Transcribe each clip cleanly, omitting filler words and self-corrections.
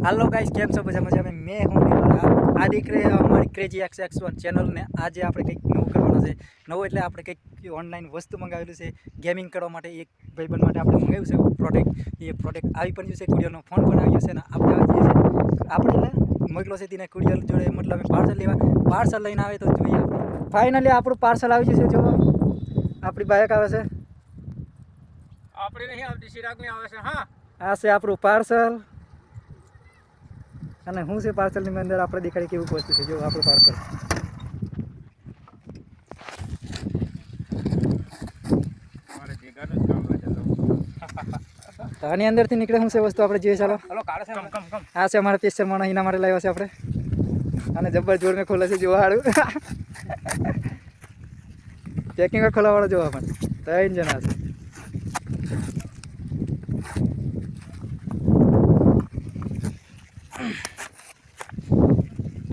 Hello guys केम छो मजा मजा में मैं हूँ निवार। आ દીકરે અમારી ક્રેઝી XX1 ચેનલને આજે આપણે કંઈક નવું કરવાનું છે। નવું એટલે આપણે કંઈક ઓનલાઈન વસ્તુ મંગાવેલું છે ગેમિંગ કરવા માટે। એક ભાઈબંધ માટે આપણે મંગાવ્યું છે પ્રોડક્ટ। એ પ્રોડક્ટ આવી પણ ગયું છે, કુરિયરનો ફોન પણ આવ્યો છે ને આપણે આવી જઈએ છે આપણે મોકલો છે તેને કુરિયર જોડે, મતલબ પાર્સલ લેવા। પાર્સલ લઈને આવે તો જોઈએ આપણે। ફાઇનલી આપણું પાર્સલ આવી ગયું છે। જો આપણી બાઇક આવે છે, આપણે નહીં આવતી, ચિરાગની આવે છે। હા, આ છે આપણું પાર્સલ। અને શું છે પાર્સલની અંદર આપણે દેખાડી કેવું વસ્તુ છે। જો આપણું પાર્સલ મારે જીગાનું જ કામ લાગે તો આની અંદરથી નીકળે શું છે વસ્તુ આપણે જોઈએ। ચાલો હલો કાઢે છે કમ આ છે અમારા સ્પેશિયલ માણસ, એના માટે લાવ્યા છે આપણે। અને જબ્બર જોર મેં ખોલે છે જોવા સારું। પેકિંગ ખોલાવાળો જોવા પણ 3 જણા છે।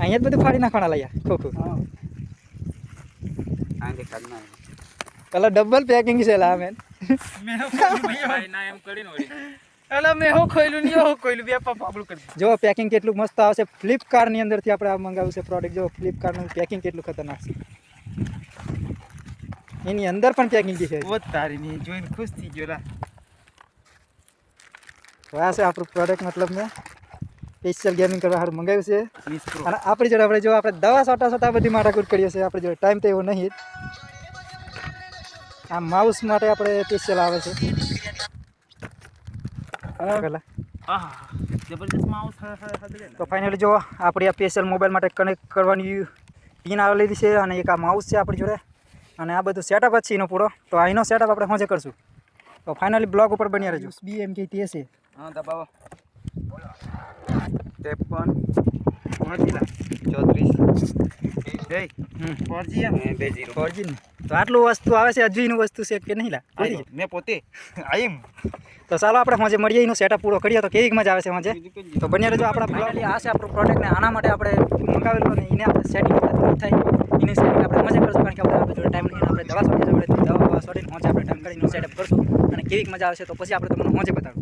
અહીંયા જ બધું ફાડી નાખવાના લાયા ખોખું। આંગે કાઢના પેલા ડબલ પેકિંગ છે લા મેન। મે ભાઈ ના એમ કરીને ઓડી એલા મે હો ખોઈલું ની હો ખોઈલું બે પાપડું કરી જો પેકિંગ કેટલું મસ્ત આવે છે। ફ્લિપકાર્ટની અંદરથી આપણે આ મંગાવ્યું છે પ્રોડક્ટ। જો ફ્લિપકાર્ટનું પેકિંગ કેટલું ખતરનાક છે, એની અંદર પણ પેકિંગ છે। ઓ તારી ની જોઈને ખુશ થઈ ગયો લા। તો આ છે આપણું પ્રોડક્ટ, મતલબ મેં સ્પેશિયલ ગેમિંગ કરવા સારું મંગાવ્યું છે। 20 પ્રો અને આપણી જોડે આપણે જો આપણે દવા સોટા બધી માથાકૂટ કરીએ છીએ, આપણી જોડે ટાઈમ તો એવો નહીં। આ માઉસ માટે આપણે સ્પેશિયલ આવે છે પેલા। આહા જબરદસ્ત માઉસ હદલે તો ફાઇનલી જો આપણી આ સ્પેશિયલ મોબાઈલ માટે કનેક્ટ કરવાની પિન આવેલી છે, અને એક આ માઉસ છે આપણી જોડે, અને આ બધું સેટઅપ જ છે એનો પૂરો। તો અહીંનો સેટઅપ આપણે હોજે કરશું। તો ફાઇનલી બ્લોગ ઉપર બન્યા રહેજો। BM કે તે છે, હા દબાવો 53 34 એ 4G એમ 20 4G ને તો આટલું વસ્તુ આવે છે। હજુ એનું વસ્તુ છે કે નહીં લા? મેં પોતે આઈમ તો ચાલો આપણે હોજે મળીએ, એનો સેટઅપ પૂરો કરીએ તો કેવી મજા આવે છે હોજે। તો બન્યા રહેજો આપણા ફાઇનલી આ છે આપણું પ્રોડક્ટ ને આના માટે આપણે મંગાવેલું, અને એને આપણે સેટિંગ થાય એની સેટિંગ આપણે મજા કરશું, કારણ કે આપણે જોડે ટાઈમ નહીં। આપણે દવા સોટી આપણે દવા સોટીને હોજે આપણે ટાઈમ કરીને સેટઅપ કરશું, અને કેવી મજા આવશે તો પછી આપણે તમને હોજે બતાવું।